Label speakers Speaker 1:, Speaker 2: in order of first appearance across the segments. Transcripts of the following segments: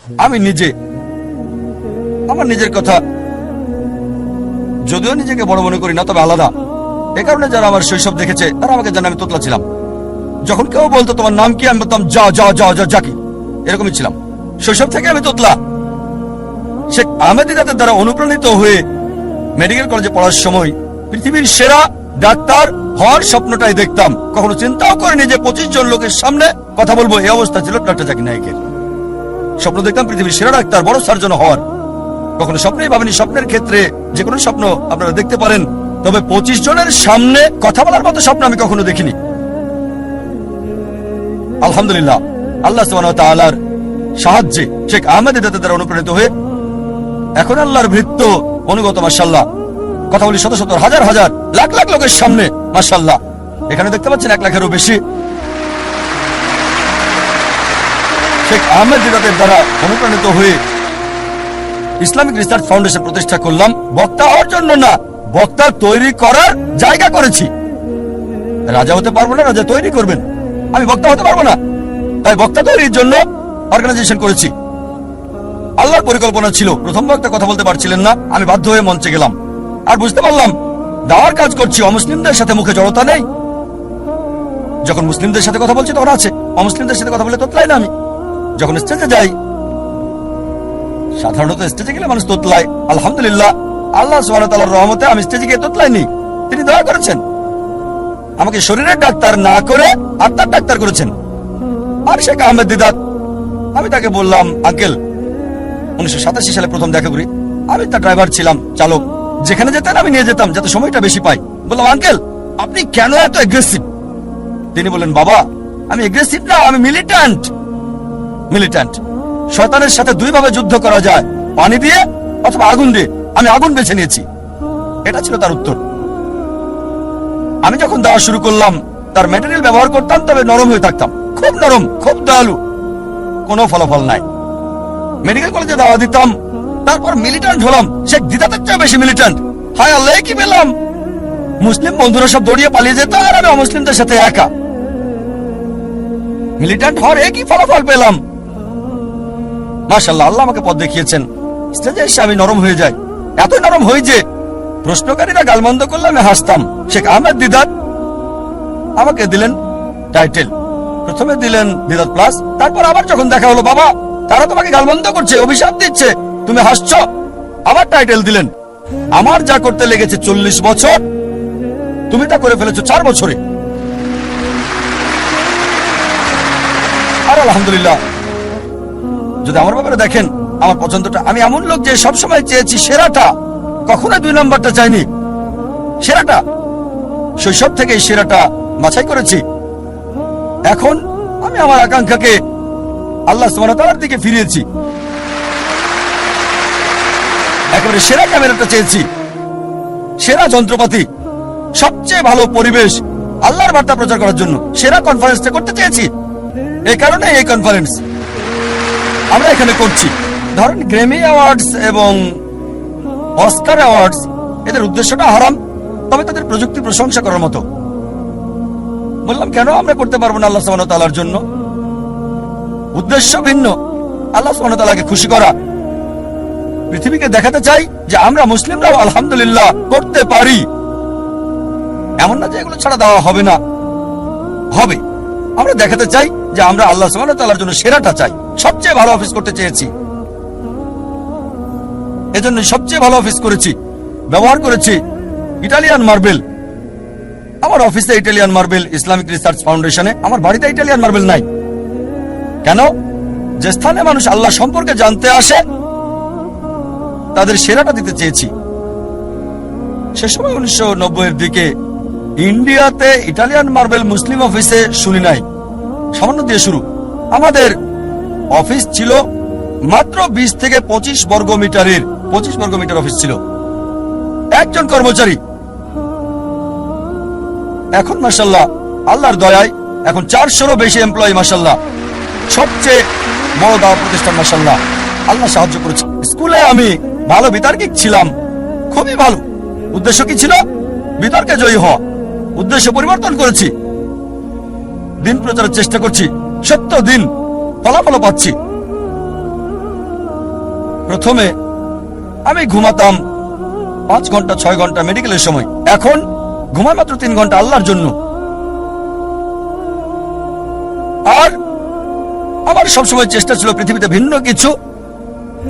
Speaker 1: আমি নিজে আমার নিজের কথা যদিও নিজেকে বড় মনে করি না, তবে আলাদা। এ কারণে যারা আমার শৈশব দেখেছে তারা আমাকে জানে আমি তোতলা ছিলাম। যখন কেউ বলতো তোমার নাম কি, আমি বলতাম যা যা যা যা জাকি, এরকমই ছিলাম। শৈশব থেকে আমি তোতলা। শেখ আহমেদ দিদাতের দ্বারা অনুপ্রাণিত হয়ে মেডিকেল কলেজে পড়ার সময় পৃথিবীর সেরা ডাক্তার হওয়ার স্বপ্নটাই দেখতাম। কখনো চিন্তাও করিনি যে 25 জন লোকের সামনে কথা বলবো। এই অবস্থা ছিল ডক্টর জাকির নায়েকের। স্বপ্ন দেখতাম পৃথিবীর সেরা ডাক্তার, বড় সার্জন হওয়ার। কখনো স্বপ্নেই ভাবিনি। স্বপ্নের ক্ষেত্রে যে কোনো স্বপ্ন আপনারা দেখতে পারেন, তবে 25 জনের সামনে কথা বলার মতো স্বপ্ন আমি কখনো দেখিনি। আলহামদুলিল্লাহ, আল্লাহ সুবহানাহু ওয়া তাআলার সাহায্যে শেখ আহমেদ দিদাতের দ্বারা অনুপ্রাণিত হয়ে এখন আল্লাহর ভৃত্য অনুগত। মাশাআল্লাহ, কথা বলি শত শত হাজার হাজার লাখ লাখ লোকের সামনে। মাশাআল্লাহ, এখানে দেখতে পাচ্ছেন 1 লাখেরও বেশি। শেখ আহমেদ দিদাতের দ্বারা অনুপ্রাণিত হয়ে ইসলামিক রিসার্চ ফাউন্ডেশন প্রতিষ্ঠা করলাম। বক্তা হওয়ার জন্য না, বক্তা তৈরি করার জায়গা করেছি। রাজা হতে পারবো না, রাজা তৈরি করবেন। আমি বক্তা হতে পারবো না, তাই বক্তা তৈরির জন্য অর্গানাইজেশন করেছি। আল্লাহর পরিকল্পনা ছিল, প্রথম বক্তা কথা বলতে পারছিলেন না, আমি বাধ্য হয়ে মঞ্চে গেলাম। আর বুঝতে পারলাম দাওয়ার কাজ করছি, অমুসলিমদের সাথে মুখে জড়তা নেই। যখন মুসলিমদের সাথে কথা বলছি তখন আছে, অমুসলিমদের সাথে কথা বলে তোতলাই না আমি। যখন স্টেজে যাই, সাধারণত স্টেজে গেলে মানুষ তোতলায়। আলহামদুলিল্লাহ, আল্লাহ সুবহানাহু ওয়া তাআলার রহমতে আমি স্টেজে গিয়ে তোতলাইনি। তিনি দয়া করেছেন, আমাকে শরীরের ডাক্তার না করে আত্মার ডাক্তার করেছেন। আর শেখ আহমেদ দিদাত, আমি তাকে বললাম, আঙ্কেল, 1987 সালে প্রথম দেখা করি। আমি তার ড্রাইভার ছিলাম, চালক। যেখানে যেতেন আমি নিয়ে যেতাম যাতে সময়টা বেশি পাই। বললাম, আঙ্কেল, আপনি কেন এত এগ্রেসিভ? তিনি বললেন, বাবা, আমি এগ্রেসিভ না, আমি মিলিট্যান্ট। মিলিট্যান্ট শয়তানের সাথে 2 ভাবে যুদ্ধ করা যায়, পানি দিয়ে অথবা আগুন দিয়ে। আমি আগুন বেছে নিয়েছি। এটা ছিল তার উত্তর। আমি যখন দেওয়া শুরু করলাম, তার ম্যাটেরিয়াল ব্যবহার করতাম, তবে নরম হয়ে থাকতাম, খুব নরম, খুব দয়ালু। কোনো ফলাফল নাই। মেডিকেল কলেজে দাওয়া দিতাম, তারপর মিলিট্যান্ট হলাম। শেখ দিদাতের চেয়ে বেশি মিলিট্যান্ট। হায় আল্লাহ, কি পেলাম! মুসলিম বন্ধুরা সব দৌড়িয়ে পালিয়ে যেত, আর আমি অমুসলিমদের সাথে একা। মিলিট্যান্ট হওয়ার একই ফলাফল পেলাম। মাশাআল্লাহ, আল্লাহ আমাকে পথ দেখিয়েছেন। স্টেজে এসে আমি নরম হয়ে যাই, এত নরম হই যে প্রশ্নকারীরা গালমন্দ করলে আমি হাসতাম। শেখ আহমেদ দিদাত আমাকে দিলেন টাইটেল। প্রথমে দিলেন দিদাত প্লাস, তারপর আবার যখন দেখা হলো, বাবা, তারা তোমাকে গালমন্দ করছে, অভিশাপ দিচ্ছে, তুমি হাসছো, আবার টাইটেল দিলেন। আমার যা করতে লেগেছে 40 বছর, তুমি তা করে ফেলেছো 4 বছরে। আর আলহামদুলিল্লাহ, যদি আমার ব্যাপারে দেখেন, আমার পছন্দটা, আমি এমন লোক যে সবসময় চেয়েছি সেরাটা, কখনো 2 নম্বরটা চাইনি, সেরাটা। শৈশব থেকে এই সেরাটা বাছাই করেছি। এখন আমি আমার আকাঙ্ক্ষাকে আল্লাহ সুবহানাহু ওয়া তাআলার দিকে ফিরিয়েছি। একেবারে সেরা ক্যামেরাটা চেয়েছি, সেরা যন্ত্রপাতি, সবচেয়ে ভালো পরিবেশ আল্লাহর বার্তা প্রচার করার জন্য সেরা কনফারেন্সটা করতে চেয়েছি। এই কারণে এই কনফারেন্স আমরা এখানে করছি। ধরেন গ্র্যামি অ্যাওয়ার্ডস এবং অস্কার অ্যাওয়ার্ডস, এদের উদ্দেশ্যটা হারাম, তবে তাদের প্রযুক্তি প্রশংসা করার মতো। বললাম, কেন আমরা করতে পারবো না আল্লাহ সুবহানাহু ওয়া তাআলার জন্য? উদ্দেশ্য ভিন্ন, আল্লাহ সুবহানাহু ওয়া তাআলাকে খুশি করা। পৃথিবীকে দেখাতে চাই যে আমরা মুসলিমরাও আলহামদুলিল্লাহ করতে পারি। এমন না যে এগুলো ছাড়া দেওয়া হবে না, হবে। আমরা দেখাতে চাই যে আমরা আল্লাহ সুবহানাহু ওয়া তাআলার জন্য সেরাটা চাই। সবচেয়ে ভালো অফিস করতে চেয়েছি, এজন্য সবচেয়ে ভালো অফিস করেছি। ব্যবহার করেছি ইটালিয়ান মার্বেল। আমার অফিসে ইটালিয়ান মার্বেল, ইসলামিক রিসার্চ ফাউন্ডেশনে। আমার বাড়িতে ইটালিয়ান মার্বেল নাই। কেন? যে স্থানে মানুষ আল্লাহ সম্পর্কে জানতে আসে, তাদের সেরাটা দিতে চেয়েছি। সে সময় 1990-এর দিকে ইন্ডিয়াতে ইটালিয়ান মার্বেল মুসলিম অফিসে শুনি নাই। সামান্য দিয়ে শুরু। আমাদের অফিস ছিল মাত্র 20 থেকে 25 বর্গ মিটারের। 25 বর্গ মিটার অফিস ছিল, একজন কর্মচারী। এখন মাশাআল্লাহ, আল্লাহর দয়ায় এখন 400-রও বেশি এমপ্লয়ি। মাশাআল্লাহ, সবচেয়ে বড় দাওয়া প্রতিষ্ঠান। মাশাআল্লাহ, আল্লাহ সাহায্য করেছে। স্কুলে আমি ভালো বিতার্কিক ছিলাম, খুবই ভালো। উদ্দেশ্য কি ছিল? বিতর্কে জয়ী হওয়া। উদ্দেশ্য পরিবর্তন করেছি, দিন প্রচারের চেষ্টা করছি। সত্য দিন ফলাফল পাচ্ছি। প্রথমে আমি ঘুমাতাম 5 ঘন্টা 6 ঘন্টা মেডিকেলের সময়, এখন ঘুমাই মাত্র 3 ঘন্টা আল্লাহর জন্য। আর আমার সবসময় চেষ্টা ছিল পৃথিবীতে ভিন্ন কিছু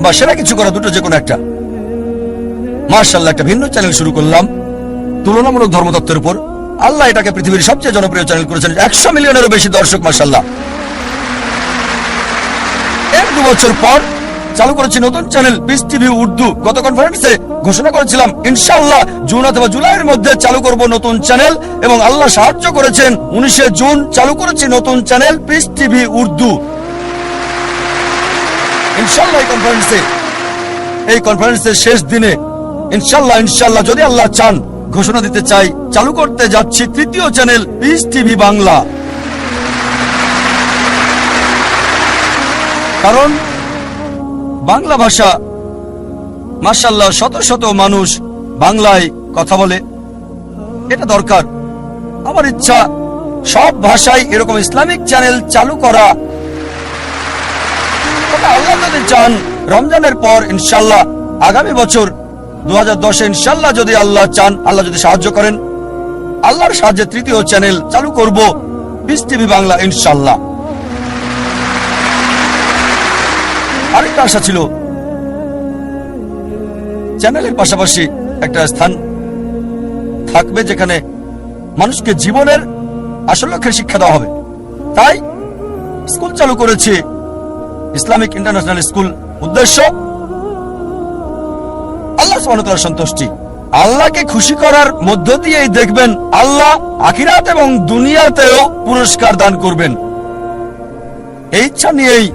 Speaker 1: বা সেরা কিছু করা, দুটো যে কোনো একটা। মাশাআল্লাহ, একটা ভিন্ন চ্যানেল শুরু করলাম তুলনামূলক ধর্মতত্ত্বের উপর। আল্লাহ এটাকে পৃথিবীর সবচেয়ে জনপ্রিয় চ্যানেল করেছেন, 100 মিলিয়নেরও বেশি দর্শক, মাশাআল্লাহ। এর 2 বছর পর চালু করেছি নতুন চ্যানেল পিস টিভি উর্দু। গত কনফারেন্সে ঘোষণা করেছিলাম ইনশাআল্লাহ জুন অথবা জুলাইয়ের মধ্যে চালু করব নতুন চ্যানেল, এবং আল্লাহ সাহায্য করেছেন 19 জুন চালু করেছি নতুন চ্যানেল পিস টিভি উর্দু। ইনশাআল্লাহ এই কনফারেন্সের শেষ দিনে ইনশাআল্লাহ যদি আল্লাহ চান, ঘোষণা দিতে চাই চালু করতে যাচ্ছি 3য় চ্যানেল পিস টিভি বাংলা। কারণ বাংলা ভাষা মাশাআল্লাহ শত শত মানুষ বাংলায় কথা বলে, এটা দরকার। আমার ইচ্ছা সব ভাষায় এরকম ইসলামিক চ্যানেল চালু করা। আল্লাহ যদি চান রমজানের পর ইনশাআল্লাহ আগামী বছর 2010 ইনশাআল্লাহ যদি আল্লাহ চান, আল্লাহ যদি সাহায্য করেন, আল্লাহর সাহায্যে 3য় চ্যানেল চালু করব পিস টিভি বাংলা ইনশাআল্লাহ। আরেকটা আশা ছিল চ্যানেলের পাশাপাশি একটা স্থান থাকবে যেখানে মানুষকে জীবনের আসল লক্ষ্যের শিক্ষা দেওয়া হবে। তাই স্কুল চালু করেছি, ইসলামিক ইন্টারন্যাশনাল স্কুল। উদ্দেশ্য আল্লাহ সুবহানাহু ওয়া তাআলার সন্তুষ্টি। আল্লাহকে খুশি করার মধ্য দিয়েই দেখবেন আল্লাহ আখিরাত এবং দুনিয়াতেও পুরস্কার দান করবেন। এই ইচ্ছা নিয়েই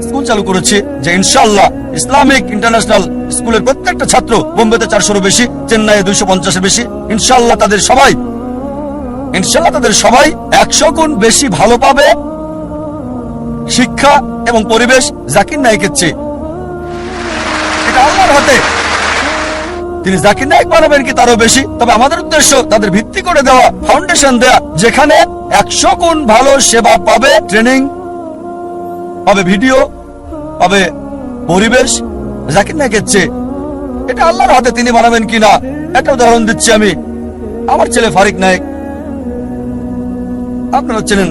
Speaker 1: স্কুল চালু করেছি যে ইনশাআল্লাহ ইসলামিক ইন্টারন্যাশনাল স্কুলের প্রত্যেকটা ছাত্র, বোম্বেতে 400-এর বেশি, চেন্নাইয়ে 250-এর বেশি, ইনশাআল্লাহ তাদের সবাই 100 গুণ বেশি ভালো পাবে শিক্ষা এবং পরিবেশ জাকির নায়েকের চেয়ে। এটা আল্লাহর হাতে, তিনি জাকির নায়েক বানাবেন কি তারও বেশি। তবে আমাদের উদ্দেশ্য তাদের ভিত্তি করে দেওয়া, ফাউন্ডেশন দেওয়া, যেখানে 100 গুণ ভালো সেবা পাবে, ট্রেনিং পাবে, ভিডিও পাবে, পরিবেশ জাকির নায়েকের চেয়ে। এটা আল্লাহর হাতে, তিনি বানাবেন কিনা। একটা উদাহরণ দিচ্ছি আমি। আমার ছেলে ফারিক নায়েক, আপনারা চেনেন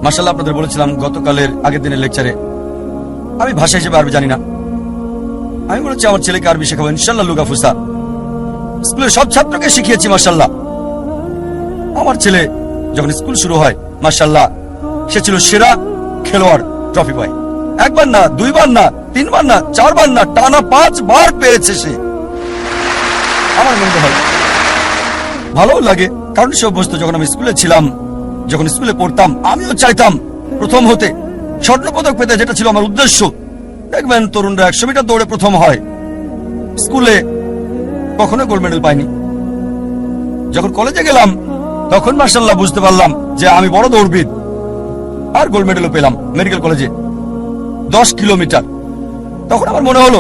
Speaker 1: মাশাআল্লাহ। আপনাদের বলেছিলাম গতকালের আগের দিনের লেকচারে, আমি ভাষা হিসেবে আরবি জানি না। আমি বলেছি আমার ছেলেকে আরবি শেখাবো ইনশাআল্লাহ, লুগা ফুসা। স্কুলের সব ছাত্রকে শিখিয়েছি মাশাআল্লাহ। আমার ছেলে যখন স্কুল শুরু হয় মাশাআল্লাহ, সে ছিল সেরা খেলোয়াড়, ট্রফি পায়। 1 বার না, 2 বার না, 3 বার না, 4 বার না, টানা 5 বার পেয়েছে সে। আমার মনে হয় ভালো লাগে, কারণ সে অভ্যস্ত। যখন আমি স্কুলে ছিলাম, যখন স্কুলে পড়তাম, আমিও চাইতাম প্রথম হতে, স্বর্ণপদক পেতে, যেটা ছিল আমার উদ্দেশ্য। দেখবেন তরুণরা 100 মিটার দৌড়ে প্রথম হয়, স্কুলে কখনো গোল্ড মেডেল পাইনি। যখন কলেজে গেলাম তখন মাশাআল্লাহ বুঝতে পারলাম যে আমি বড় দৌড়বিদ, আর গোল্ড মেডেলও পেলাম মেডিকেল কলেজে 10 কিলোমিটার। তখন আমার মনে হলো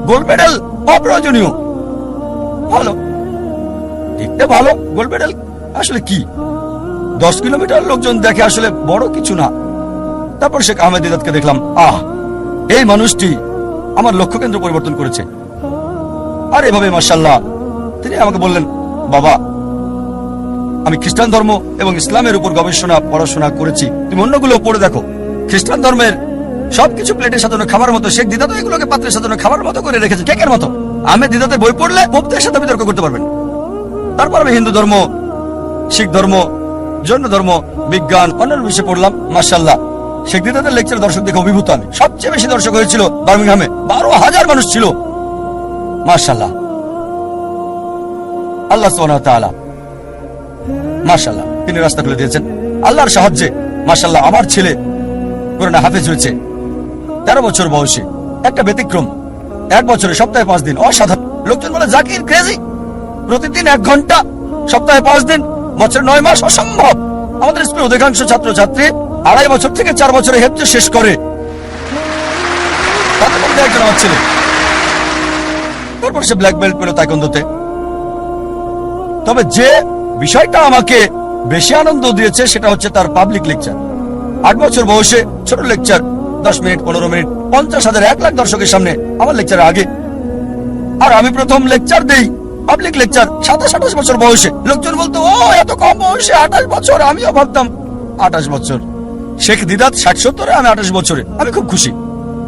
Speaker 1: গোল্ড মেডেল অপ্রয়োজনীয়। ভালো, দেখতে ভালো, গোল্ড মেডেল আসলে কি? 10 কিলোমিটার লোকজন দেখে আসলে বড় কিছু না। তারপর শেখ আহমেদ দিদাতকে দেখলাম, এই মানুষটি আমার লক্ষ্য কেন্দ্র পরিবর্তন করেছে। আর এভাবে মাশাআল্লাহ তিনি আমাকে বললেন, বাবা আমি খ্রিস্টান ধর্ম এবং ইসলামের উপর গবেষণা পড়াশোনা করেছি, তুমি অন্যগুলো পড়ে দেখো। খ্রিস্টান ধর্মের সবকিছু প্লেটে সাজানো খাবার মতো, শেখ দিদাত এগুলোকে পাত্রে সাজানো খাবার মতো করে রেখেছে, কেকের মতো। আহমেদ দিদাতের বই পড়লে পোপদের সাথে বিতর্ক করতে পারবেন। তারপর আমি হিন্দু ধর্ম, শিখ ধর্ম, জৈন ধর্ম, বিজ্ঞান, অন্যান্য বিষয়ে পড়লাম। মাশাআল্লাহ শেখ দিদাতের লেকচার দর্শক দেখে অভিভূত আমি। সবচেয়ে বেশি দর্শক হয়েছিল বার্মিংহামে, 12,000 মানুষ ছিল। মাশাআল্লাহ, আল্লাহ সুবহানাহু ওয়া তাআলা মাশাআল্লাহ তিনি রাস্তা খুলে দিয়েছেন। আল্লাহর সাহায্যে মাশাআল্লাহ আমার ছেলে কোরআনে হাফেজ হয়েছে 13 বছর বয়সে। একটা ব্যতিক্রম, 1 বছরে সপ্তাহে 5 দিন, অসাধারণ। লোকজন বলে জাকির ক্রেজি, প্রতিদিন 1 ঘন্টা, সপ্তাহে 5 দিন, বছরে 9 মাস, অসম্ভব। আমাদের স্কুলের অধিকাংশ ছাত্র ছাত্রী 2.5 বছর থেকে 4 বছরে হেফজ শেষ করে, তাদের মধ্যে একজন আমার ছেলে। তারপর সে ব্ল্যাক বেল্ট পেল তাইকোন্ডোতে। তবে যে বিষয়টা আমাকে বেশি আনন্দ দিয়েছে সেটা হচ্ছে তার পাবলিক লেকচার। 8 বছর বয়সে ছোট লেকচার 10 মিনিট, 15 মিনিট, 50,000, 1 লাখ দর্শকের সামনে আমার লেকচারের আগে। আর আমি প্রথম লেকচার দেই, পাবলিক লেকচার, 27-28 বছর বয়সে। লোকজন বলতো, ও এত কম বয়সে 28 বছর। আমিও ভাবতাম 28 বছর। শেখ দিদাত 60-70, আমি 28 বছরে। আমি খুব খুশি।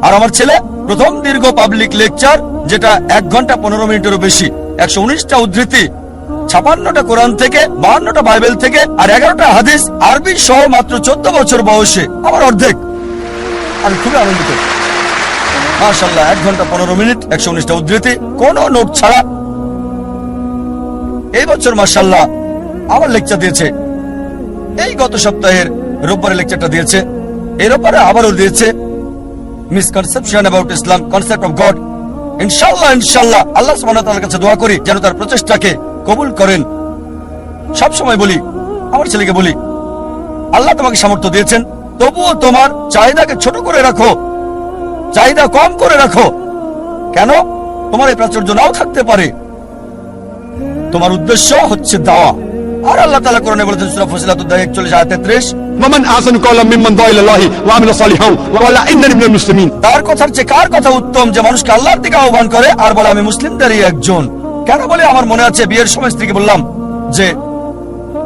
Speaker 1: আর আমার ছেলে প্রথম দীর্ঘ পাবলিক লেকচার, যেটা 1 ঘন্টা 15 মিনিটেরও বেশি, 119টা উদ্ধৃতি, 56টা কোরআন থেকে, 52টা বাইবেল থেকে, আর 11টা হাদিস আরবি সহ, মাত্র 14 বছর বয়সে, আমার অর্ধেক। আমি খুবই আনন্দিত। মাশাআল্লাহ, 1 ঘন্টা 15 মিনিট, 119টা উদ্ধৃতি, কোনো নোট ছাড়া। এই বছর মাশাআল্লাহ আমার লেকচার দিয়েছে। এই গত সপ্তাহের রোববারে লেকচারটা দিয়েছে, এর ব্যাপারে আবারও দিয়েছে, misconception about Islam, concept of god. ইনশাআল্লাহ ইনশাআল্লাহ আল্লাহ সুবহানাহু ওয়া তাআলার কাছে দোয়া করি যেন তার প্রচেষ্টাকে কবুল করেন। সব সময় বলি, আমার ছেলেকে বলি, আল্লাহ তোমাকে সামর্থ্য দিয়েছেন, তবুও তোমার চাহিদাকে ছোট করে রাখো, চাহিদা কম করে রাখো। কেন? তোমার এই প্রাচুর্য নাও থাকতে পারে। তোমার উদ্দেশ্য হচ্ছে দাওয়া। আর আল্লাহ তাআলা কোরআনে বলেছেন, সূরা ফুসিলাত 41-33,
Speaker 2: ওয়ামান আহসানু ক্বাওলাম মিম্মান দাআ ইলাল্লাহি ওয়া আমিলা সালিহান ওয়া ক্বালা ইন্নানি মিনাল মুসলিমিন।
Speaker 1: তার কথার চেয়ে কার কথা উত্তম, যে মানুষকে আল্লাহর দিকে আহ্বান করে আর বলে আমি মুসলিমদেরই একজন। কেন বলে, আমার মনে আছে বিয়ের সময় স্ত্রীকে বললাম যে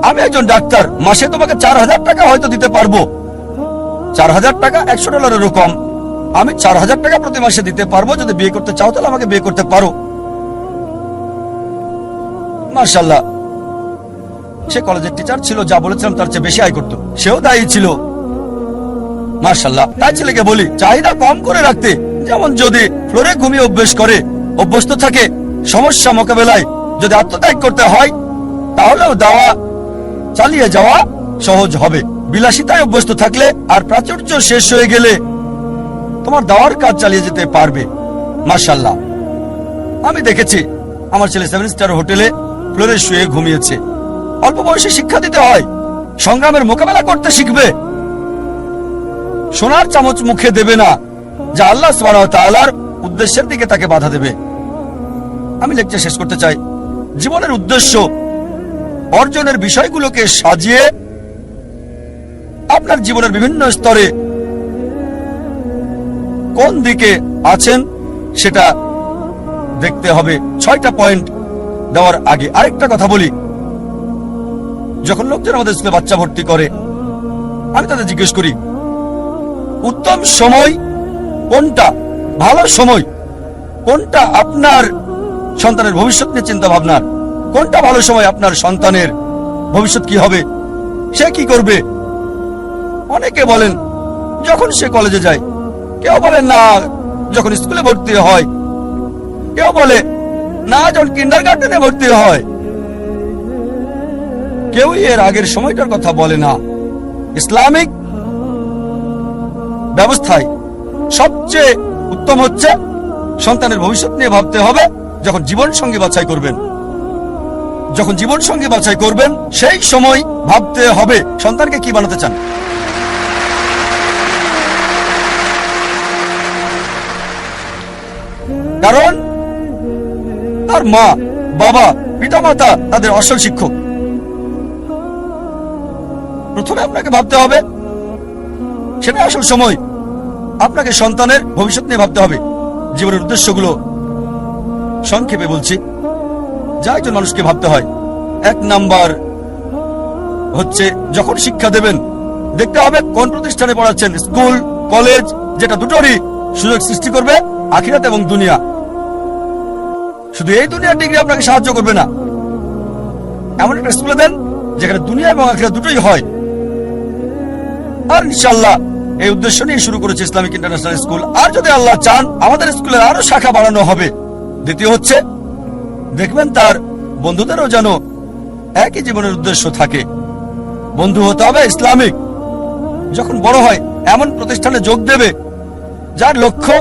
Speaker 1: আমি একজন ডাক্তার, মাসে তোমাকে 4,000 টাকা হয়তো দিতে পারবো। 4,000 টাকা $100 কম। আমি 4,000 টাকা প্রতি মাসে দিতে পারবো। যদি বিয়ে করতে চাও তাহলে আমাকে বিয়ে করতে পারো। মাশাআল্লাহ, সে কলেজের টিচার ছিল, যা বলেছিলাম তার চেয়ে বেশি আয় করত। সেও দায়ী ছিল। মাশাআল্লাহ, তাই ছেলেকে বলি চাহিদা কম করে রাখতে। যেমন যদি ফ্লোরে ঘুমিয়ে অভ্যস্ত থাকে, সমস্যা মোকাবেলায় যদি আত্মত্যাগ করতে হয়, তাহলেও দাওয়া চালিয়ে যাওয়া সহজ হবে। বিলাসিতায় অভ্যস্ত থাকলে আর প্রাচুর্য শেষ হয়ে গেলে তোমার দাওয়ার কাজ চালিয়ে যেতে পারবে। মাশাআল্লাহ, আমি দেখেছি আমার ছেলে 7 স্টার হোটেলে ফ্লোরে শুয়ে ঘুমিয়েছে। অল্প বয়সে শিক্ষা দিতে হয়, সংগ্রামের মোকাবেলা করতে শিখবে। সোনার চামচ মুখে দেবে না, যা আল্লাহ সুবহানাহু ওয়া তাআলার উদ্দেশ্যের দিকে তাকে বাধা দেবে। আমি লেকচার শেষ করতে চাই। জীবনের উদ্দেশ্য অর্জনের বিষয়গুলোকে সাজিয়ে আপনার জীবনের বিভিন্ন স্তরে কোন দিকে আছেন সেটা দেখতে হবে। 6টা পয়েন্ট দেওয়ার আগে আরেকটা কথা বলি। যখন লোকজন আমাদের স্কুলে বাচ্চা ভর্তি করে, আমি তাদের জিজ্ঞেস করি উত্তম সময় কোনটা, ভালো সময় কোনটা আপনার সন্তানের ভবিষ্যৎ নিয়ে চিন্তা ভাবনার, কোনটা ভালো সময় আপনার সন্তানের ভবিষ্যৎ কি হবে, সে কি করবে। অনেকে বলেন যখন সে কলেজে যায়, কেউ বলেন না যখন স্কুলে ভর্তি হয়, কেউ বলে না যখন কিন্ডারগার্টেনে ভর্তি হয়। কেউ এর আগের সময়টার কথা বলে না। ইসলামিক ব্যবস্থায় সবচেয়ে উত্তম হচ্ছে সন্তানের ভবিষ্যৎ নিয়ে ভাবতে হবে যখন জীবন সঙ্গী বাছাই করবেন। যখন জীবন সঙ্গী বাছাই করবেন সেই সময় ভাবতে হবে সন্তানকে কি বানাতে চান। কারণ তার মা বাবা পিতামাতা তাদের আসল শিক্ষক। প্রথমে আপনাকে ভাবতে হবে, সেটা আসল সময়। আপনাকে সন্তানের ভবিষ্যৎ নিয়ে ভাবতে হবে। জীবনের উদ্দেশ্যগুলো সংক্ষেপে বলছি, যা একজন মানুষকে ভাবতে হয়। 1 নাম্বার হচ্ছে যখন শিক্ষা দেবেন, দেখতে হবে কোন প্রতিষ্ঠানে পড়াচ্ছেন। স্কুল, কলেজ, যেটা দুটোরই সুযোগ সৃষ্টি করবে আখিরাত এবং দুনিয়া। শুধু এই দুনিয়ার ডিগ্রি আপনাকে সাহায্য করবে না। এমন একটা স্কুলে দেন যেখানে দুনিয়া এবং আখিরাত দুটোই হয়। আর ইনশাআল্লাহ এই উদ্দেশ্য নিয়ে শুরু করেছে ইসলামিক ইন্টারন্যাশনাল স্কুল। আর যদি আল্লাহ চান আমাদের স্কুলের আরো শাখা বাড়ানো হবে। দ্বিতীয় হচ্ছে দেখবেন তার বন্ধুদেরও যেন একই জীবনের উদ্দেশ্য থাকে। বন্ধু হতে হবে ইসলামিক। যখন বড় হয় এমন প্রতিষ্ঠানে যোগ দেবে যার লক্ষ্য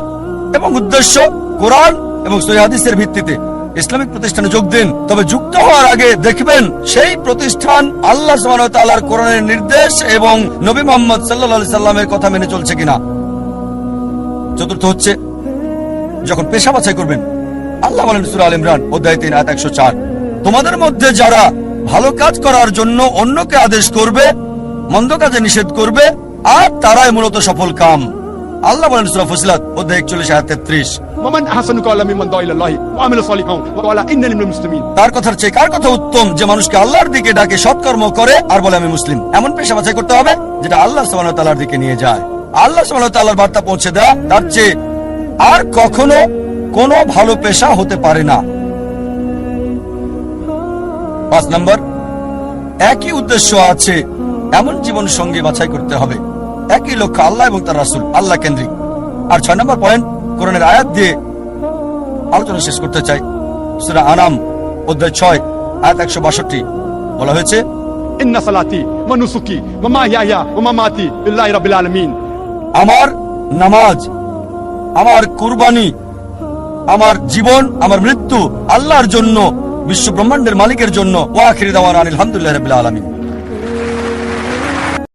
Speaker 1: এবং উদ্দেশ্য কোরআন এবং সহিহ হাদিসের ভিত্তিতে। ইসলামিক প্রতিষ্ঠানে যোগ দিন, তবে যুক্ত হওয়ার আগে দেখবেন সেই প্রতিষ্ঠান আল্লাহ সুবহানাহু ওয়া তাআলার কোরআনের নির্দেশ এবং নবী মুহাম্মদ সাল্লাল্লাহু আলাইহি সাল্লামের কথা মেনে চলছে কিনা। চতুর্থ হচ্ছে যখন পেশা বাছাই করবেন, আল্লাহ বলেন সূরা আল ইমরান অধ্যায় 3 আয়াত 104, তোমাদের মধ্যে যারা ভালো কাজ করার জন্য অন্যকে আদেশ করবে, মন্দ কাজে নিষেধ করবে, আর তারাই মূলত সফল কাম। আল্লাহ বলেন সূরা ফুসিলাত অধ্যায় 41 আয়াত 33,
Speaker 2: ومن أحسن قولا ممن دعا إلى الله وعمل صالحا وقال إنني من المسلمين।
Speaker 1: তার কথার চেয়ে কার কথা উত্তম যে মানুষকে আল্লাহর দিকে ডাকে, সৎকর্ম করে আর বলে আমি মুসলিম। এমন পেশা বাছাই করতে হবে যেটা আল্লাহ সুবহানাহু ওয়া তাআলার দিকে নিয়ে যায়, আল্লাহ সুবহানাহু ওয়া তাআলার বার্তা পৌঁছে দেয়। তার চেয়ে আর কখনো কোনো ভালো পেশা হতে পারে না। 5 নম্বর, একই উদ্দেশ্য আছে এমন জীবন সঙ্গী বাছাই করতে হবে, একই লক্ষ্য আল্লাহ এবং তার রাসূল, আল্লাহ কেন্দ্রিক। আর 6 নম্বর পয়েন্ট, কোরআনের আয়াত দিয়ে আলোচনা শেষ করতে চাই। সূরা আনাম অধ্যায় 6 আয়াত 162 বলা হয়েছে,
Speaker 2: إن صلاتي ونسكي ومحياي ومماتي لله رب العالمين।
Speaker 1: আমার নামাজ, আমার কুরবানি, আমার জীবন, আমার মৃত্যু আল্লাহর জন্য, বিশ্ব ব্রহ্মাণ্ডের মালিকের জন্য। ওয়া আখিরু দাওয়ানা আলহামদুলিল্লাহি রাব্বিল আলামিন।